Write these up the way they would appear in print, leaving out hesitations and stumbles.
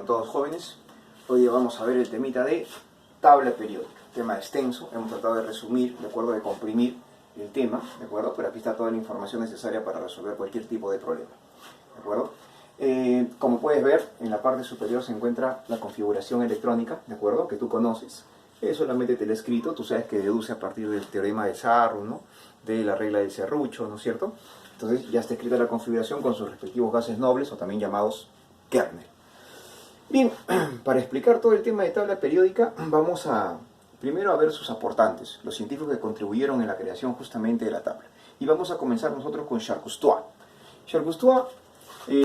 con todos jóvenes. Hoy vamos a ver el temita de tabla periódica. Tema extenso, hemos tratado de resumir, de acuerdo, de comprimir el tema, de acuerdo, pero aquí está toda la información necesaria para resolver cualquier tipo de problema, de acuerdo. Como puedes ver, en la parte superior se encuentra la configuración electrónica, de acuerdo, que tú conoces. Solamente te lo he escrito, tú sabes que deduce a partir del teorema de Sarro, ¿no?, de la regla del serrucho, ¿no es cierto? Entonces ya está escrita la configuración con sus respectivos gases nobles, o también llamados kernel. Bien, para explicar todo el tema de tabla periódica, vamos primero a ver sus aportantes, los científicos que contribuyeron en la creación justamente de la tabla. Y vamos a comenzar nosotros con Charles Cousteau. Charles Cousteau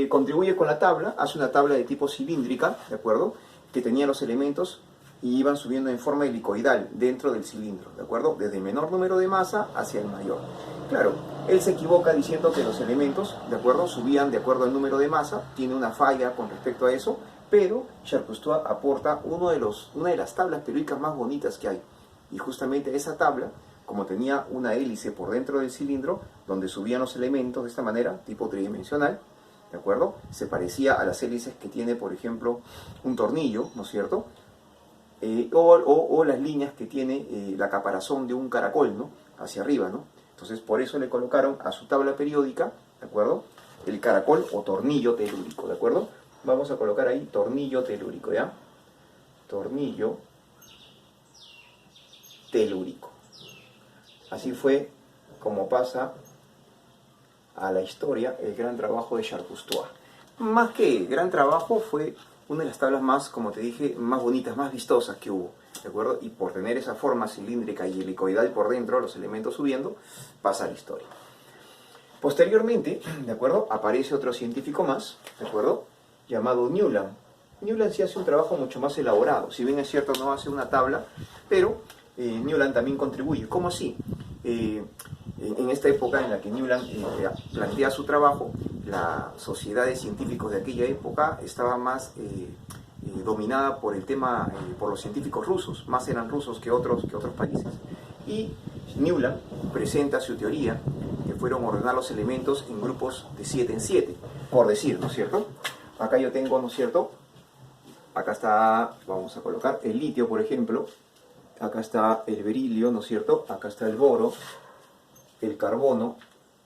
contribuye con la tabla, hace una tabla de tipo cilíndrica, ¿de acuerdo?, que tenía los elementos y iban subiendo en forma helicoidal dentro del cilindro, ¿de acuerdo?, desde el menor número de masa hacia el mayor. Claro, él se equivoca diciendo que los elementos, ¿de acuerdo?, subían de acuerdo al número de masa, tiene una falla con respecto a eso, pero Charles Cousteau aporta una de las tablas periódicas más bonitas que hay. Y justamente esa tabla, como tenía una hélice por dentro del cilindro, donde subían los elementos de esta manera, tipo tridimensional, ¿de acuerdo?, se parecía a las hélices que tiene, por ejemplo, un tornillo, ¿no es cierto?, o las líneas que tiene la caparazón de un caracol, ¿no?, hacia arriba, ¿no? Entonces, por eso le colocaron a su tabla periódica, ¿de acuerdo?, el caracol o tornillo telúrico, ¿de acuerdo? Vamos a colocar ahí tornillo telúrico, ¿ya? Tornillo telúrico. Así fue como pasa a la historia el gran trabajo de Charles Cousteau. Más que gran trabajo, fue una de las tablas más, como te dije, más bonitas, más vistosas que hubo, ¿de acuerdo? Y por tener esa forma cilíndrica y helicoidal por dentro, los elementos subiendo, pasa a la historia. Posteriormente, ¿de acuerdo?, aparece otro científico más, ¿de acuerdo?, llamado Newland. Newland sí hace un trabajo mucho más elaborado. Si bien es cierto, no hace una tabla, pero Newland también contribuye. ¿Cómo así? En esta época en la que Newland plantea su trabajo, la sociedad de científicos de aquella época estaba más dominada por el tema, por los científicos rusos. Más eran rusos que otros países. Y Newland presenta su teoría, que fueron ordenar los elementos en grupos de 7 en 7, por decir, ¿no es cierto? Acá yo tengo, ¿no es cierto?, acá está, vamos a colocar el litio, por ejemplo, acá está el berilio, ¿no es cierto?, acá está el boro, el carbono,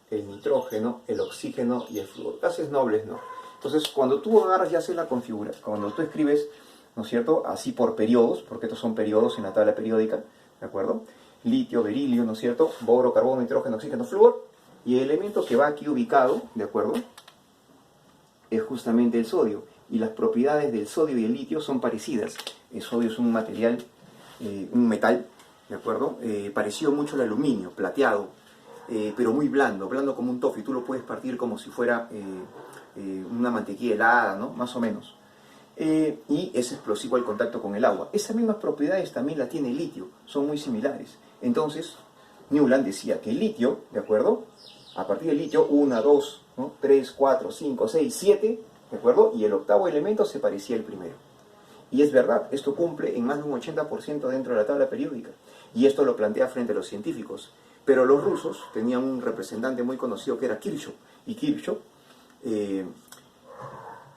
el nitrógeno, el oxígeno y el flúor. Gases nobles, ¿no? Entonces, cuando tú agarras y haces la configuración, cuando tú escribes, ¿no es cierto?, así por periodos, porque estos son periodos en la tabla periódica, ¿de acuerdo?, litio, berilio, ¿no es cierto?, boro, carbono, nitrógeno, oxígeno, flúor, y el elemento que va aquí ubicado, ¿de acuerdo?, es justamente el sodio, y las propiedades del sodio y el litio son parecidas. El sodio es un material, un metal, ¿de acuerdo?, parecido mucho al aluminio, plateado, pero muy blando, blando como un toffee. Tú lo puedes partir como si fuera una mantequilla helada, ¿no?, más o menos. Y es explosivo al contacto con el agua. Esas mismas propiedades también las tiene el litio, son muy similares. Entonces, Newland decía que el litio, ¿de acuerdo?, a partir del litio, 1, 2, ¿no?, 3, 4, 5, 6, 7, ¿de acuerdo?, y el octavo elemento se parecía al primero. Y es verdad, esto cumple en más de un 80% dentro de la tabla periódica. Y esto lo plantea frente a los científicos. Pero los rusos tenían un representante muy conocido que era Kirchhoff. Y Kirchhoff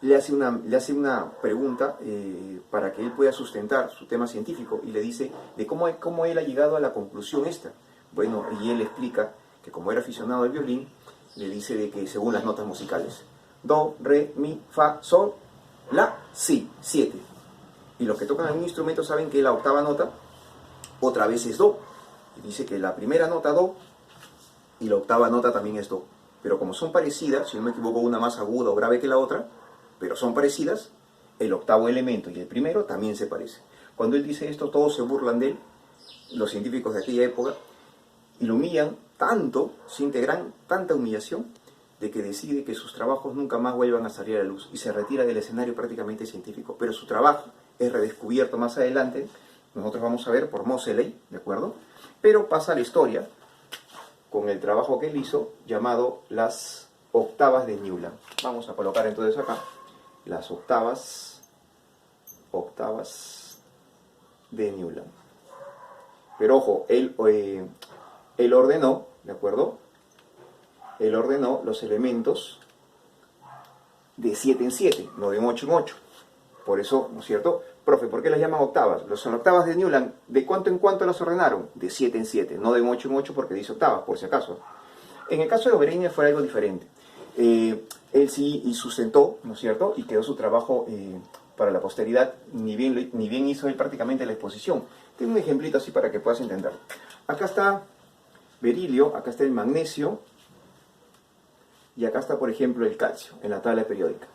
le hace una pregunta para que él pueda sustentar su tema científico. Y le dice de cómo él ha llegado a la conclusión esta. Bueno, y él explica que como era aficionado al violín, le dice de que según las notas musicales, do, re, mi, fa, sol, la, si, 7. Y los que tocan algún instrumento saben que la octava nota otra vez es do. Y dice que la primera nota do y la octava nota también es do. Pero como son parecidas, si no me equivoco, una más aguda o grave que la otra, pero son parecidas, el octavo elemento y el primero también se parecen. Cuando él dice esto, todos se burlan de él, los científicos de aquella época, y lo humillan tanto, sienten tanta humillación, de que decide que sus trabajos nunca más vuelvan a salir a la luz y se retira del escenario prácticamente científico. Pero su trabajo es redescubierto más adelante, nosotros vamos a ver por Moseley, ¿de acuerdo?, pero pasa a la historia con el trabajo que él hizo llamado las octavas de Newland. Vamos a colocar entonces acá las octavas de Newland. Pero ojo, él ordenó, ¿de acuerdo?, él ordenó los elementos de 7 en 7, no de 8 en 8. Por eso, ¿no es cierto? Profe, ¿por qué las llaman octavas? Son octavas de Newland. ¿De cuánto en cuánto las ordenaron? De 7 en 7, no de 8 en 8 porque dice octavas, por si acaso. En el caso de Oberheiner fue algo diferente. Él sí y sustentó, ¿no es cierto? Y quedó su trabajo para la posteridad, ni bien hizo él prácticamente la exposición. Tengo un ejemplito así para que puedas entenderlo. Acá está berilio, acá está el magnesio, y acá está, por ejemplo, el calcio, en la tabla periódica.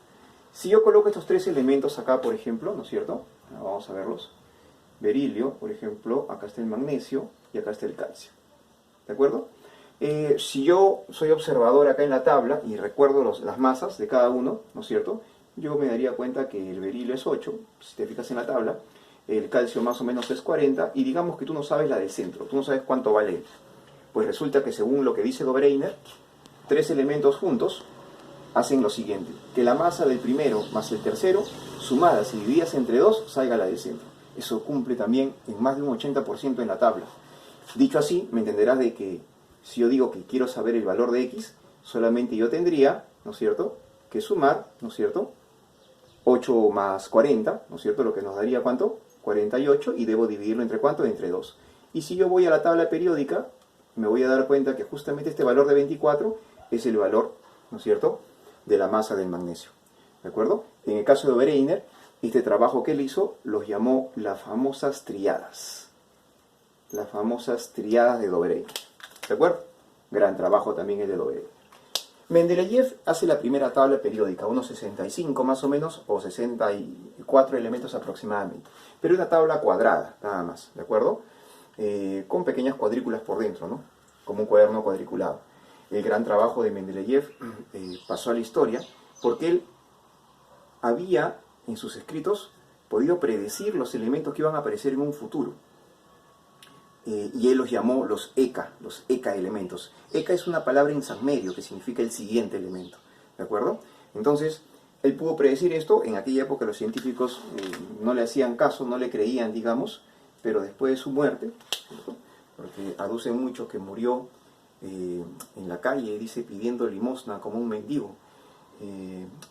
Si yo coloco estos tres elementos acá, por ejemplo, ¿no es cierto? Vamos a verlos. Berilio, por ejemplo, acá está el magnesio y acá está el calcio. ¿De acuerdo? Si yo soy observador acá en la tabla y recuerdo las masas de cada uno, ¿no es cierto? Yo me daría cuenta que el berilio es 8, si te fijas en la tabla, el calcio más o menos es 40, y digamos que tú no sabes la del centro, tú no sabes cuánto vale. Pues resulta que según lo que dice Oberheiner, tres elementos juntos hacen lo siguiente, que la masa del primero más el tercero, sumadas y divididas entre 2, salga la del centro. Eso cumple también en más de un 80% en la tabla. Dicho así, me entenderás de que si yo digo que quiero saber el valor de X, solamente yo tendría, ¿no es cierto?, que sumar, ¿no es cierto?, 8 más 40, ¿no es cierto?, lo que nos daría ¿cuánto? 48, y debo dividirlo entre ¿cuánto? Entre 2. Y si yo voy a la tabla periódica, me voy a dar cuenta que justamente este valor de 24 es el valor, ¿no es cierto?, de la masa del magnesio. ¿De acuerdo? En el caso de Oberheiner, este trabajo que él hizo los llamó las famosas triadas. Las famosas triadas de Oberheiner. ¿De acuerdo? Gran trabajo también el de Oberheiner. Mendeleev hace la primera tabla periódica, unos 65 más o menos, o 64 elementos aproximadamente. Pero es una tabla cuadrada, nada más, ¿de acuerdo? Con pequeñas cuadrículas por dentro, ¿no? Como un cuaderno cuadriculado. El gran trabajo de Mendeleev pasó a la historia porque él había, en sus escritos, podido predecir los elementos que iban a aparecer en un futuro. Y él los llamó los ECA elementos. ECA es una palabra en sahmerio que significa el siguiente elemento, ¿de acuerdo? Entonces, él pudo predecir esto. En aquella época los científicos no le hacían caso, no le creían, digamos, pero después de su muerte, ¿cierto?, porque aducen mucho que murió en la calle, dice, pidiendo limosna como un mendigo.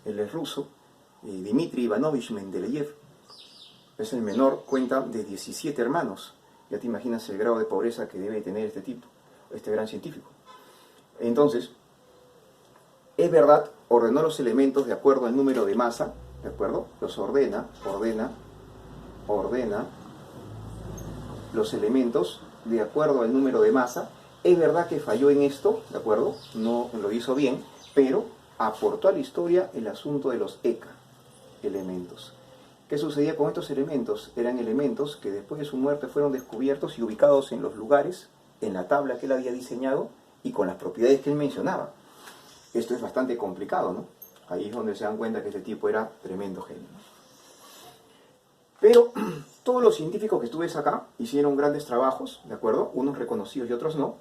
Él es ruso, Dmitri Ivanovich Mendeleev, es el menor, cuenta de 17 hermanos. Ya te imaginas el grado de pobreza que debe tener este tipo, este gran científico. Entonces, es verdad, ordenó los elementos de acuerdo al número de masa, ¿de acuerdo? Los ordena los elementos de acuerdo al número de masa. Es verdad que falló en esto, ¿de acuerdo? No lo hizo bien, pero aportó a la historia el asunto de los ECA, elementos. ¿Qué sucedía con estos elementos? Eran elementos que después de su muerte fueron descubiertos y ubicados en los lugares, en la tabla que él había diseñado y con las propiedades que él mencionaba. Esto es bastante complicado, ¿no? Ahí es donde se dan cuenta que este tipo era tremendo genio, ¿no? Pero todos los científicos que tú ves acá hicieron grandes trabajos, ¿de acuerdo? Unos reconocidos y otros no.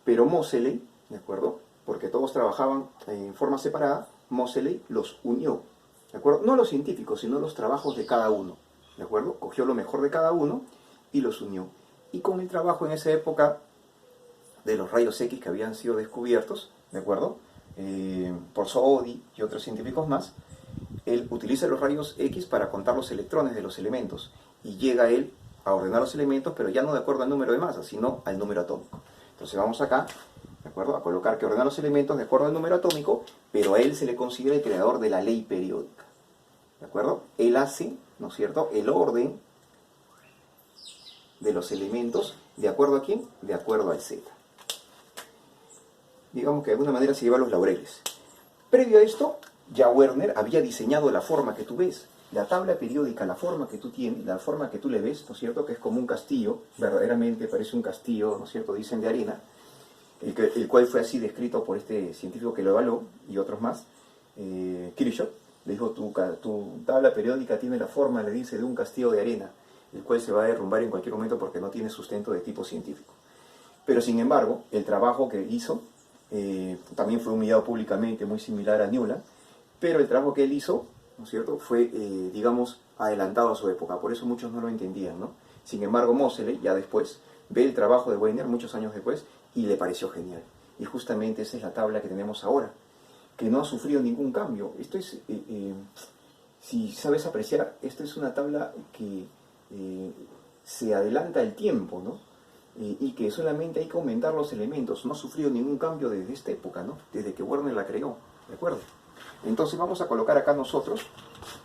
Pero Moseley, ¿de acuerdo?, porque todos trabajaban en forma separada, Moseley los unió. ¿De acuerdo? No los científicos, sino los trabajos de cada uno. ¿De acuerdo? Cogió lo mejor de cada uno y los unió. Y con el trabajo en esa época de los rayos X que habían sido descubiertos, ¿de acuerdo?, por Soddy y otros científicos más, él utiliza los rayos X para contar los electrones de los elementos. Y llega él a ordenar los elementos, pero ya no de acuerdo al número de masa, sino al número atómico. Entonces vamos acá, ¿de acuerdo?, a colocar que ordena los elementos de acuerdo al número atómico, pero a él se le considera el creador de la ley periódica. ¿De acuerdo? Él hace, ¿no es cierto?, el orden de los elementos, ¿de acuerdo a quién? De acuerdo al Z. Digamos que de alguna manera se lleva los laureles. Previo a esto, ya Werner había diseñado la forma que tú ves. La tabla periódica, la forma que tú tienes, la forma que tú le ves, ¿no es cierto?, que es como un castillo, verdaderamente parece un castillo, ¿no es cierto?, dicen, de arena, el cual fue así descrito por este científico que lo evaluó, y otros más, Kirchhoff. Le dijo, tu tabla periódica tiene la forma, le dice, de un castillo de arena, el cual se va a derrumbar en cualquier momento porque no tiene sustento de tipo científico. Pero sin embargo, el trabajo que hizo también fue humillado públicamente, muy similar a Newland, pero el trabajo que él hizo, ¿no es cierto?, fue, digamos, adelantado a su época, por eso muchos no lo entendían, ¿no? Sin embargo, Moseley, ya después, ve el trabajo de Wegener, muchos años después, y le pareció genial. Y justamente esa es la tabla que tenemos ahora, que no ha sufrido ningún cambio. Esto es, si sabes apreciar, esta es una tabla que se adelanta el tiempo, ¿no? Y que solamente hay que aumentar los elementos. No ha sufrido ningún cambio desde esta época, ¿no? Desde que Werner la creó, ¿de acuerdo? Entonces vamos a colocar acá nosotros,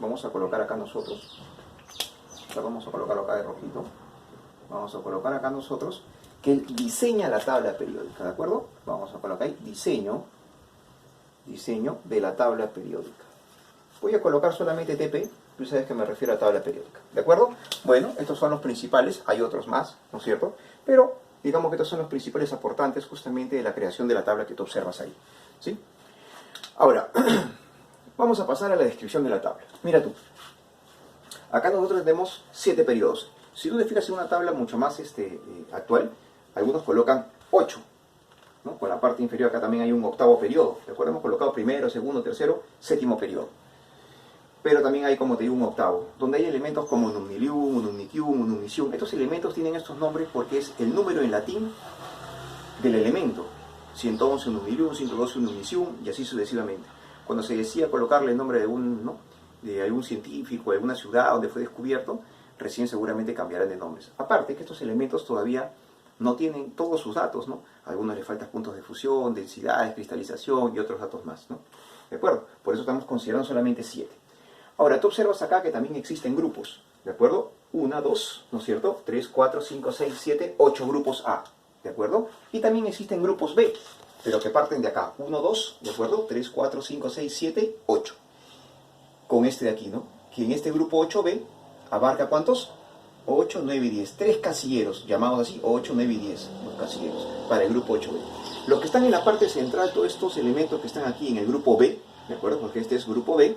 vamos a colocar acá nosotros, vamos a colocarlo acá de rojito, vamos a colocar acá nosotros, que él diseña la tabla periódica, ¿de acuerdo? Vamos a colocar ahí, diseño de la tabla periódica. Voy a colocar solamente TP, tú sabes que me refiero a tabla periódica, ¿de acuerdo? Bueno, estos son los principales, hay otros más, ¿no es cierto? Pero digamos que estos son los principales aportantes justamente de la creación de la tabla que tú observas ahí, ¿sí? Ahora, vamos a pasar a la descripción de la tabla. Mira tú, acá nosotros tenemos 7 periodos. Si tú te fijas en una tabla mucho más actual, algunos colocan 8, ¿no? Con la parte inferior acá también hay un octavo periodo, ¿de acuerdo? Hemos colocado primero, segundo, tercero, séptimo periodo. Pero también hay, como te digo, un octavo, donde hay elementos como un unilium, un unicium, un unicium. Estos elementos tienen estos nombres porque es el número en latín del elemento. 111 un unilium, 112 un unicium, y así sucesivamente. Cuando se decía colocarle el nombre de algún científico, de alguna ciudad donde fue descubierto, recién seguramente cambiarán de nombres. Aparte que estos elementos todavía no tienen todos sus datos, ¿no? A algunos les faltan puntos de fusión, densidades, cristalización y otros datos más, ¿no? ¿De acuerdo? Por eso estamos considerando solamente 7. Ahora, tú observas acá que también existen grupos, ¿de acuerdo? 1, 2, ¿no es cierto? 3, 4, 5, 6, 7, 8 grupos A, ¿de acuerdo? Y también existen grupos B, pero que parten de acá. 1, 2, ¿de acuerdo? 3, 4, 5, 6, 7, 8. Con este de aquí, ¿no? Que en este grupo 8B abarca ¿cuántos? 8, 9 y 10. 3 casilleros, llamados así, 8, 9 y 10, los casilleros, para el grupo 8B. Los que están en la parte central, todos estos elementos que están aquí en el grupo B, ¿de acuerdo? Porque este es grupo B,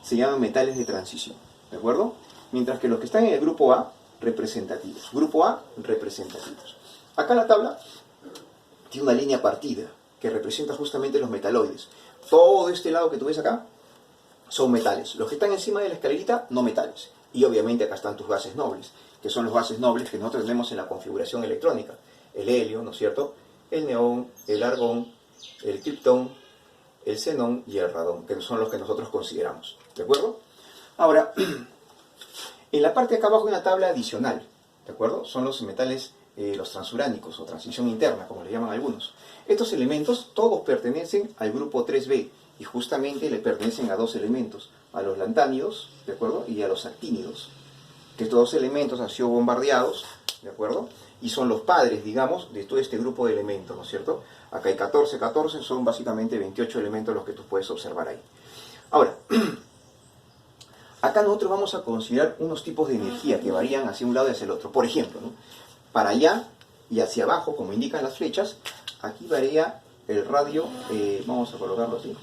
se llaman metales de transición, ¿de acuerdo? Mientras que los que están en el grupo A, representativos. Grupo A, representativos. Acá la tabla tiene una línea partida que representa justamente los metaloides. Todo este lado que tú ves acá son metales. Los que están encima de la escalerita, no metales. Y obviamente acá están tus gases nobles, que son los gases nobles que nosotros tenemos en la configuración electrónica. El helio, ¿no es cierto? El neón, el argón, el criptón, el xenón y el radón, que son los que nosotros consideramos. ¿De acuerdo? Ahora, en la parte de acá abajo hay una tabla adicional. ¿De acuerdo? Son los metales, los transuránicos o transición interna, como le llaman algunos. Estos elementos todos pertenecen al grupo 3B y justamente le pertenecen a dos elementos, a los lantánidos, ¿de acuerdo? Y a los actínidos. Que estos dos elementos han sido bombardeados, ¿de acuerdo? Y son los padres, digamos, de todo este grupo de elementos, ¿no es cierto? Acá hay 14, son básicamente 28 elementos los que tú puedes observar ahí. Ahora, acá nosotros vamos a considerar unos tipos de energía que varían hacia un lado y hacia el otro. Por ejemplo, ¿no? Para allá y hacia abajo, como indican las flechas, aquí varía el radio, vamos a colocarlo así,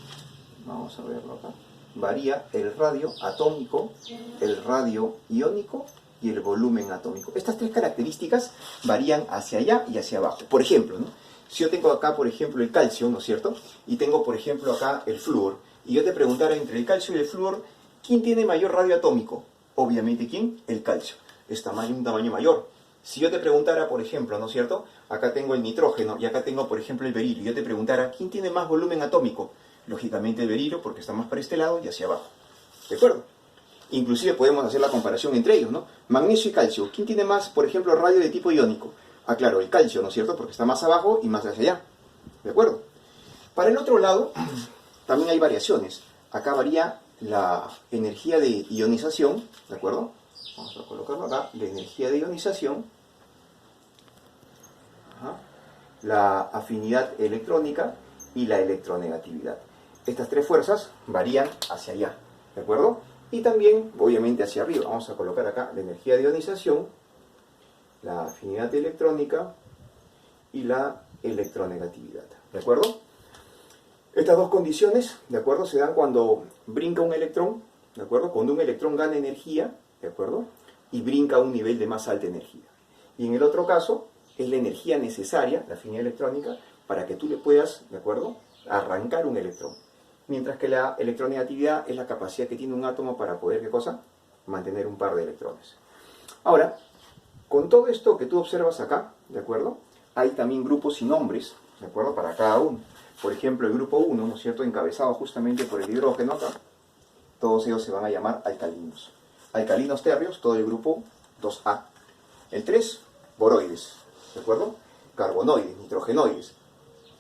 vamos a verlo acá, varía el radio atómico, el radio iónico y el volumen atómico. Estas tres características varían hacia allá y hacia abajo. Por ejemplo, ¿no? Si yo tengo acá, por ejemplo, el calcio, ¿no es cierto? Y tengo, por ejemplo, acá el flúor, y yo te preguntara entre el calcio y el flúor, ¿quién tiene mayor radio atómico? Obviamente, ¿quién? El calcio. Es un tamaño mayor. Si yo te preguntara, por ejemplo, ¿no es cierto? Acá tengo el nitrógeno y acá tengo, por ejemplo, el berilio. Y yo te preguntara, ¿quién tiene más volumen atómico? Lógicamente el berilio, porque está más para este lado y hacia abajo. ¿De acuerdo? Inclusive podemos hacer la comparación entre ellos, ¿no? Magnesio y calcio. ¿Quién tiene más, por ejemplo, radio de tipo iónico? Ah, claro, el calcio, ¿no es cierto? Porque está más abajo y más hacia allá. ¿De acuerdo? Para el otro lado, también hay variaciones. Acá varía la energía de ionización, ¿de acuerdo? Vamos a colocarlo acá, la energía de ionización, la afinidad electrónica y la electronegatividad. Estas tres fuerzas varían hacia allá, ¿de acuerdo? Y también, obviamente, hacia arriba. Vamos a colocar acá la energía de ionización, la afinidad electrónica y la electronegatividad, ¿de acuerdo? Estas dos condiciones, ¿de acuerdo?, se dan cuando brinca un electrón, ¿de acuerdo?, cuando un electrón gana energía, ¿de acuerdo?, y brinca a un nivel de más alta energía. Y en el otro caso, es la energía necesaria, la afinidad electrónica, para que tú le puedas, ¿de acuerdo?, arrancar un electrón. Mientras que la electronegatividad es la capacidad que tiene un átomo para poder, ¿qué cosa?, mantener un par de electrones. Ahora, con todo esto que tú observas acá, ¿de acuerdo?, hay también grupos y nombres, ¿de acuerdo?, para cada uno. Por ejemplo, el grupo 1, ¿no es cierto?, encabezado justamente por el hidrógeno acá, todos ellos se van a llamar alcalinos. Alcalinos térreos, todo el grupo 2A. El 3, boroides, ¿de acuerdo? Carbonoides, nitrogenoides.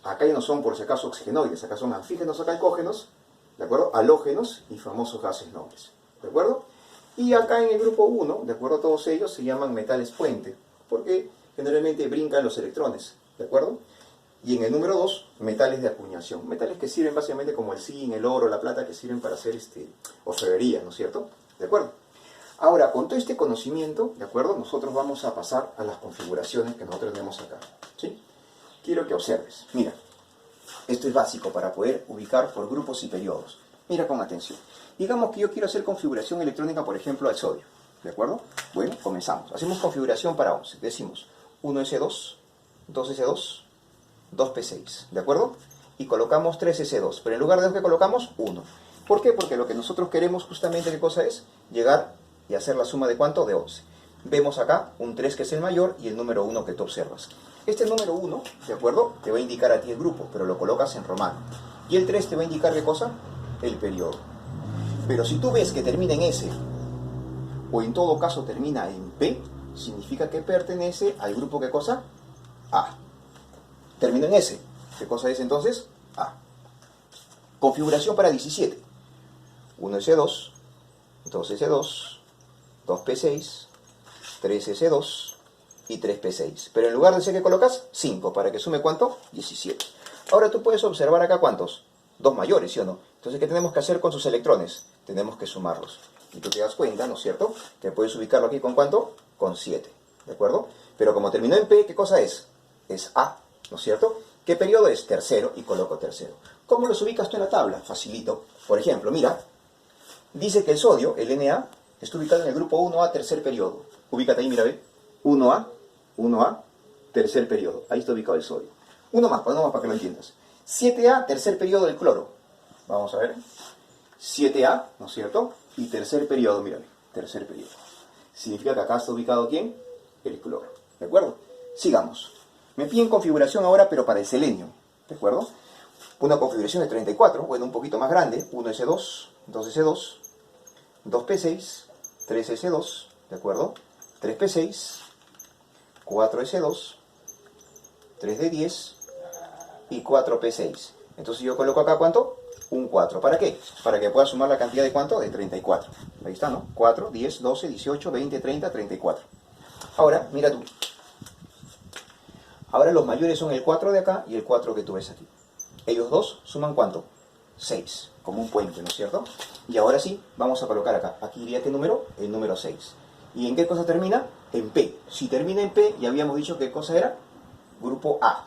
Acá ya no son por si acaso oxigenoides, acá son anfígenos o calcógenos, ¿de acuerdo? Halógenos y famosos gases nobles, ¿de acuerdo? Y acá en el grupo 1, ¿de acuerdo? Todos ellos se llaman metales puente, porque generalmente brincan los electrones, ¿de acuerdo? Y en el número 2, metales de acuñación. Metales que sirven básicamente como el zinc, el oro, la plata, que sirven para hacer orfebrería, ¿no es cierto? ¿De acuerdo? Ahora, con todo este conocimiento, ¿de acuerdo? Nosotros vamos a pasar a las configuraciones que nosotros tenemos acá, ¿sí? Quiero que observes. Mira, esto es básico para poder ubicar por grupos y periodos. Mira con atención. Digamos que yo quiero hacer configuración electrónica, por ejemplo, al sodio, ¿de acuerdo? Bueno, comenzamos. Hacemos configuración para 11. Decimos 1s2, 2s2, 2p6, ¿de acuerdo? Y colocamos 3s2, pero en lugar de 2 que colocamos, 1. ¿Por qué? Porque lo que nosotros queremos justamente, ¿qué cosa es? Llegar y hacer la suma de ¿cuánto? De 11. Vemos acá un 3 que es el mayor y el número 1 que tú observas. Este número 1, ¿de acuerdo? Te va a indicar a ti el grupo, pero lo colocas en romano. Y el 3 te va a indicar ¿qué cosa? El periodo. Pero si tú ves que termina en S, o en todo caso termina en P, significa que pertenece al grupo ¿qué cosa? A. Termina en S. ¿Qué cosa es entonces? A. Configuración para 17. 1S2, 2S2, 2P6, 3S2 y 3P6. Pero en lugar de C, ¿qué colocas? 5, para que sume ¿cuánto? 17. Ahora tú puedes observar acá ¿cuántos? 2 mayores, ¿sí o no? Entonces, ¿qué tenemos que hacer con sus electrones? Tenemos que sumarlos. Y tú te das cuenta, ¿no es cierto? Que puedes ubicarlo aquí ¿con cuánto? Con 7, ¿de acuerdo? Pero como terminó en P, ¿qué cosa es? Es A, ¿no es cierto? ¿Qué periodo es? Tercero, y coloco tercero. ¿Cómo los ubicas tú en la tabla? Facilito. Por ejemplo, mira, dice que el sodio, el Na, está ubicado en el grupo 1A, tercer periodo. Ubícate ahí, mira, ve. 1A, tercer periodo. Ahí está ubicado el sodio. Uno más para que lo entiendas. 7A, tercer periodo del cloro. Vamos a ver. 7A, ¿no es cierto? Y tercer periodo, mírame, tercer periodo. Significa que acá está ubicado ¿quién? El cloro. ¿De acuerdo? Sigamos. Me piden configuración ahora, pero para el selenio. ¿De acuerdo? Una configuración de 34, bueno, un poquito más grande. 1s2, 2s2, 2p6, 3s2, ¿de acuerdo? 3p6, 4s2, 3d10 y 4p6. Entonces yo coloco acá ¿cuánto? Un 4. ¿Para qué? Para que pueda sumar la cantidad de ¿cuánto? De 34. Ahí está, ¿no? 4, 10, 12, 18, 20, 30, 34. Ahora, mira tú. Ahora los mayores son el 4 de acá y el 4 que tú ves aquí. Ellos dos suman ¿cuánto? 6, como un puente, ¿no es cierto? Y ahora sí, vamos a colocar acá. Aquí iría ¿qué número? El número 6. ¿Y en qué cosa termina? En P. Si termina en P, ya habíamos dicho qué cosa era. Grupo A.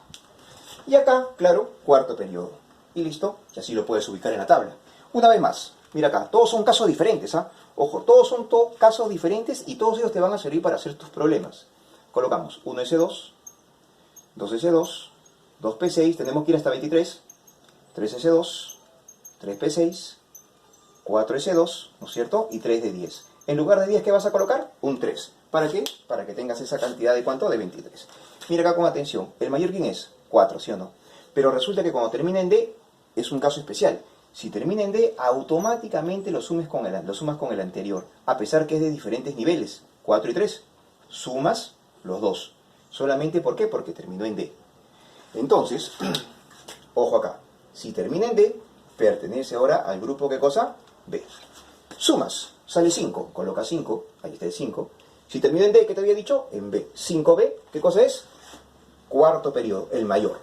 Y acá, claro, cuarto periodo. Y listo, y así lo puedes ubicar en la tabla. Una vez más, mira acá, todos son casos diferentes, ¿ah? Ojo, todos son casos diferentes y todos ellos te van a servir para hacer tus problemas. Colocamos 1S2, 2S2, 2P6, tenemos que ir hasta 23, 3S2, 3P6, 4S2, ¿no es cierto? Y 3 de 10. En lugar de 10, ¿qué vas a colocar? Un 3. ¿Para qué? Para que tengas esa cantidad de ¿cuánto? De 23. Mira acá con atención. ¿El mayor quién es? 4, ¿sí o no? Pero resulta que cuando termina en D, es un caso especial. Si termina en D, automáticamente lo sumas con el anterior, a pesar que es de diferentes niveles, 4 y 3. Sumas los dos. ¿Solamente por qué? Porque terminó en D. Entonces, ojo acá. Si termina en D, pertenece ahora al grupo, ¿qué cosa? B. Sumas. Sale 5. Coloca 5. Ahí está el 5. Si termina en D, ¿qué te había dicho? En B. 5B, ¿qué cosa es? Cuarto periodo, el mayor.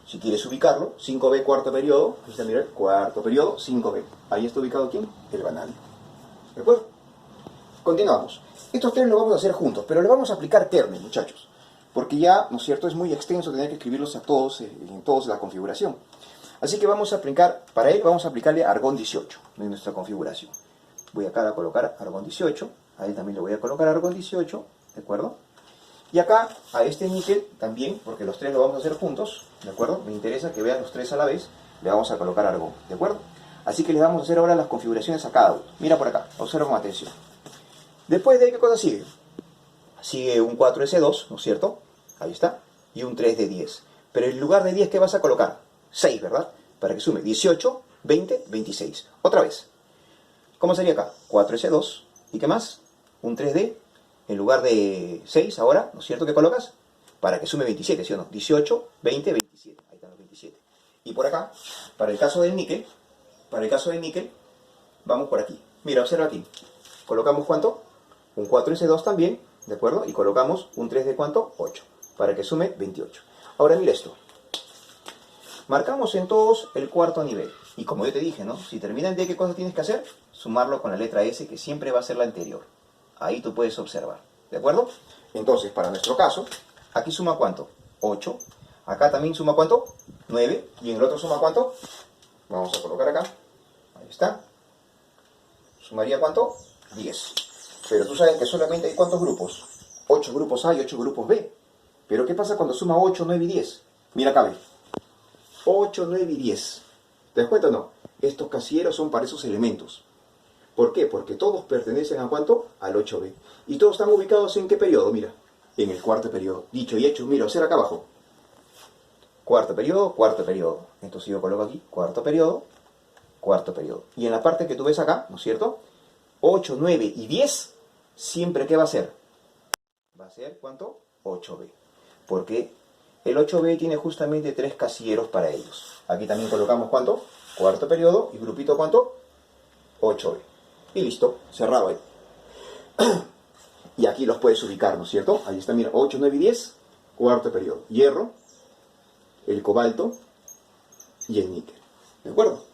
Si quieres ubicarlo, 5B, cuarto periodo, ahí está, mira, cuarto periodo, 5B. Ahí está ubicado ¿quién? El vanadio. ¿De acuerdo? Continuamos. Estos tres los vamos a hacer juntos, pero le vamos a aplicar ternes, muchachos. Porque ya, ¿no es cierto?, es muy extenso tener que escribirlos a todos, en todos la configuración. Así que vamos a aplicar, para él vamos a aplicarle argón 18 en nuestra configuración. Voy acá a colocar argón 18, a él también le voy a colocar argón 18, ¿de acuerdo? Y acá, a este níquel también, porque los tres lo vamos a hacer juntos, ¿de acuerdo? Me interesa que vean los tres a la vez, le vamos a colocar argón, ¿de acuerdo? Así que les vamos a hacer ahora las configuraciones a cada uno. Mira por acá, observa con atención. Después de ahí, ¿qué cosa sigue? Sigue un 4S2, ¿no es cierto? Ahí está. Y un 3 de 10. Pero en lugar de 10, ¿qué vas a colocar? 6, ¿verdad? Para que sume 18, 20, 26. Otra vez. ¿Cómo sería acá? 4S2. ¿Y qué más? Un 3D. En lugar de 6 ahora, ¿no es cierto que colocas? Para que sume 27, ¿sí o no? 18, 20, 27. Ahí están los 27. Y por acá, para el caso del níquel, vamos por aquí. Mira, observa aquí. Colocamos ¿cuánto? Un 4S2 también, ¿de acuerdo? Y colocamos un 3D ¿cuánto? 8. Para que sume 28. Ahora mira esto. Marcamos en todos el cuarto nivel. Y como yo te dije, ¿no? Si termina en D, ¿qué cosa tienes que hacer? Sumarlo con la letra S, que siempre va a ser la anterior. Ahí tú puedes observar. ¿De acuerdo? Entonces, para nuestro caso, aquí suma ¿cuánto? 8. Acá también suma ¿cuánto? 9. Y en el otro suma ¿cuánto? Vamos a colocar acá. Ahí está. ¿Sumaría cuánto? 10. Pero tú sabes que solamente hay ¿cuántos grupos? 8 grupos A y 8 grupos B. Pero ¿qué pasa cuando suma 8, 9 y 10? Mira acá, ve. 8, 9 y 10. ¿Te das cuenta o no? Estos casilleros son para esos elementos. ¿Por qué? Porque todos pertenecen ¿a cuánto? Al 8B. Y todos están ubicados ¿en qué periodo? Mira, en el cuarto periodo. Dicho y hecho, mira, observa acá abajo. Cuarto periodo, cuarto periodo. Entonces yo coloco aquí, cuarto periodo, cuarto periodo. Y en la parte que tú ves acá, ¿no es cierto? 8, 9 y 10, siempre ¿qué va a ser? Va a ser ¿cuánto? 8B. Porque el 8B tiene justamente 3 casilleros para ellos. Aquí también colocamos ¿cuánto? Cuarto periodo y grupito ¿cuánto? 8B. Y listo, cerrado ahí. Y aquí los puedes ubicar, ¿no es cierto? Ahí está, mira, 8, 9 y 10, cuarto periodo. Hierro, el cobalto y el níquel. ¿De acuerdo?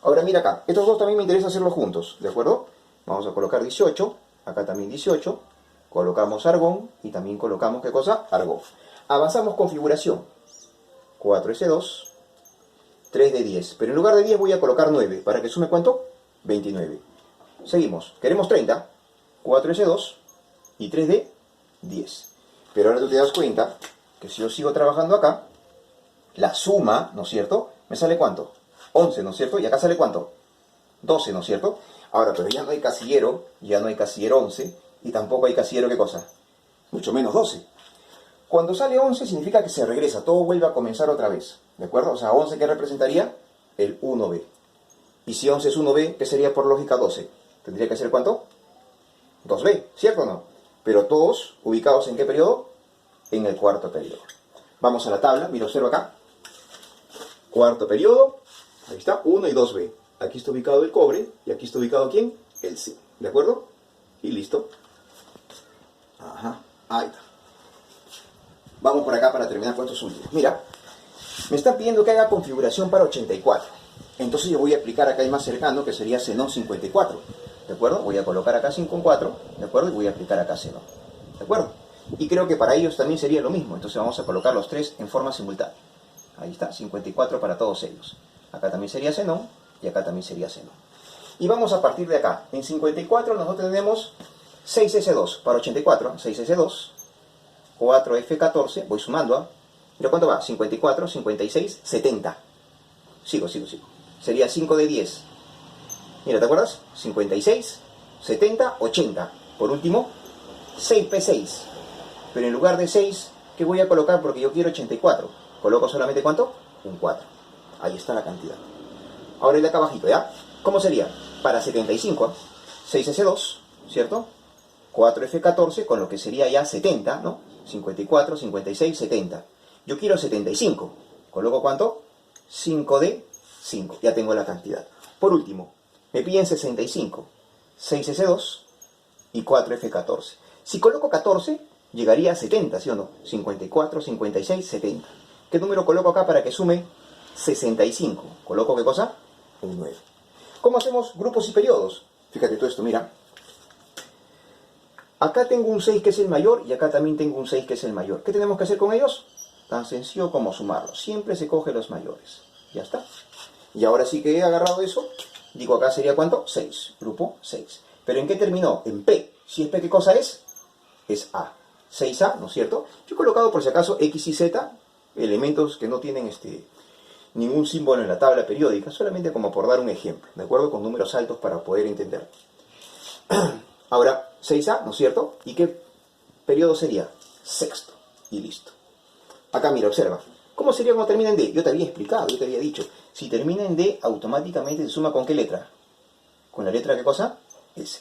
Ahora mira acá, estos dos también me interesa hacerlos juntos, ¿de acuerdo? Vamos a colocar 18, acá también 18, colocamos argón y también colocamos, ¿qué cosa? Argón. Avanzamos configuración. 4S2, 3 de 10, pero en lugar de 10 voy a colocar 9, para que sume ¿cuánto? 29. Seguimos, queremos 30, 4S2 y 3 de 10. Pero ahora tú te das cuenta que si yo sigo trabajando acá, la suma, ¿no es cierto? ¿Me sale cuánto? 11, ¿no es cierto? Y acá sale ¿cuánto? 12, ¿no es cierto? Ahora, pero ya no hay casillero 11, y tampoco hay casillero, ¿qué cosa? Mucho menos 12. Cuando sale 11 significa que se regresa, todo vuelve a comenzar otra vez, ¿de acuerdo? O sea, 11, ¿qué representaría? El 1B. Y si 11 es 1B, ¿qué sería por lógica 12? ¿Tendría que ser cuánto? 2B, ¿cierto o no? Pero todos ubicados ¿en qué periodo? En el cuarto periodo. Vamos a la tabla, mira, observa acá. Cuarto periodo, ahí está, 1 y 2B. Aquí está ubicado el cobre, y aquí está ubicado ¿quién? El zinc, ¿de acuerdo? Y listo. Ajá, ahí está. Vamos por acá para terminar con estos últimos. Mira, me están pidiendo que haga configuración para 84. Entonces yo voy a aplicar acá el más cercano, que sería Xenon 54. ¿De acuerdo? Voy a colocar acá 5,4, ¿de acuerdo? Y voy a aplicar acá Xenon. ¿De acuerdo? Y creo que para ellos también sería lo mismo. Entonces vamos a colocar los tres en forma simultánea. Ahí está, 54 para todos ellos. Acá también sería Xenon y acá también sería Xenon. Y vamos a partir de acá. En 54 nosotros tenemos 6S2 para 84, 6S2, 4F14, voy sumando, ¿ah? ¿Pero cuánto va? 54, 56, 70. Sigo. Sería 5 de 10. Mira, ¿te acuerdas? 56, 70, 80. Por último, 6P6. Pero en lugar de 6, ¿qué voy a colocar? Porque yo quiero 84. ¿Coloco solamente cuánto? Un 4. Ahí está la cantidad. Ahora el de acá abajito, ¿ya? ¿Cómo sería? Para 75, 6S2, ¿cierto? 4F14, con lo que sería ya 70, ¿no? 54, 56, 70. Yo quiero 75. ¿Coloco cuánto? 5D5. Ya tengo la cantidad. Por último, me piden 65, 6S2 y 4F14. Si coloco 14, llegaría a 70, ¿sí o no? 54, 56, 70. ¿Qué número coloco acá para que sume 65? ¿Coloco qué cosa? Un 9. ¿Cómo hacemos grupos y periodos? Fíjate todo esto, mira. Acá tengo un 6 que es el mayor y acá también tengo un 6 que es el mayor. ¿Qué tenemos que hacer con ellos? Tan sencillo como sumarlos. Siempre se coge los mayores. Ya está. Y ahora sí que he agarrado eso. Digo, acá sería ¿cuánto? 6. Grupo 6. ¿Pero en qué terminó? En P. Si es P, ¿qué cosa es? Es A. 6A, ¿no es cierto? Yo he colocado por si acaso X y Z, elementos que no tienen ningún símbolo en la tabla periódica, solamente como por dar un ejemplo, ¿de acuerdo? Con números altos para poder entender. Ahora, 6A, ¿no es cierto? ¿Y qué periodo sería? Sexto. Y listo. Acá mira, observa. ¿Cómo sería cuando termina en D? Yo te había explicado, yo te había dicho. Si termina en D, automáticamente se suma ¿con qué letra? con la letra, ¿qué cosa? S.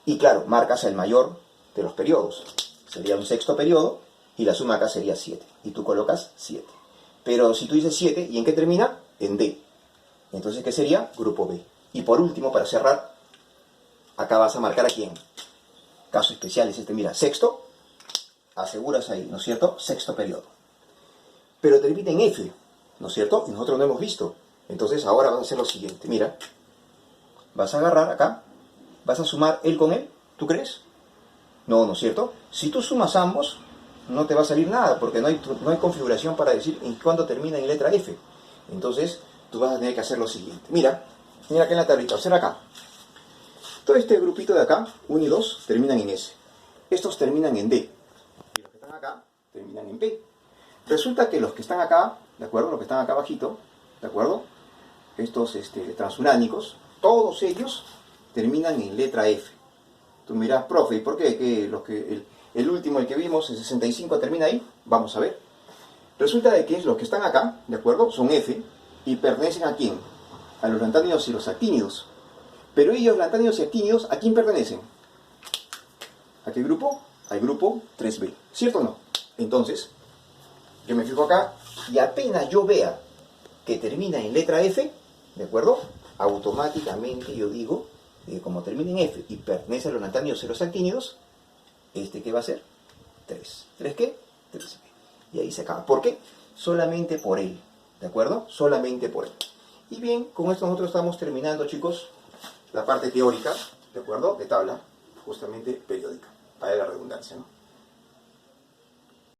Y claro, marcas el mayor de los periodos. Sería un sexto periodo y la suma acá sería 7. Y tú colocas 7. Pero si tú dices 7, ¿y en qué termina? En D. Entonces, ¿qué sería? Grupo B. Y por último, para cerrar, acá vas a marcar a quién. Caso especial es este, mira, sexto, aseguras ahí, ¿no es cierto? Sexto periodo. Pero termina en F, ¿no es cierto? Y nosotros no hemos visto. Entonces ahora vas a hacer lo siguiente, mira. Vas a agarrar acá, vas a sumar él con él, ¿tú crees? No, ¿no es cierto? Si tú sumas ambos, no te va a salir nada, porque no hay configuración para decir en cuándo termina en letra F. Entonces, tú vas a tener que hacer lo siguiente. Mira acá en la tablita, observa acá. Todo este grupito de acá, 1 y 2, terminan en S. Estos terminan en D. Y los que están acá, terminan en P. Resulta que los que están acá, ¿de acuerdo? Los que están acá abajito, ¿de acuerdo? Estos transuránicos, todos ellos terminan en letra F. Tú mirás, profe, ¿y por qué? El último, el que vimos, el 65, termina ahí. Vamos a ver. Resulta de que los que están acá, ¿de acuerdo? Son F y pertenecen ¿a quién? A los lantánidos y los actínidos. Pero ellos, lantánidos y actínidos, ¿a quién pertenecen? ¿A qué grupo? Al grupo 3B. ¿Cierto o no? Entonces, yo me fijo acá y apenas yo vea que termina en letra F, ¿de acuerdo? Automáticamente yo digo, como termina en F y pertenece a los lantánidos y los actínidos, ¿qué va a ser? 3. ¿3 qué? 3B. Y ahí se acaba. ¿Por qué? Solamente por él. ¿De acuerdo? Solamente por él. Y bien, con esto nosotros estamos terminando, chicos, la parte teórica, ¿de acuerdo? De tabla, justamente periódica, para la redundancia, ¿no?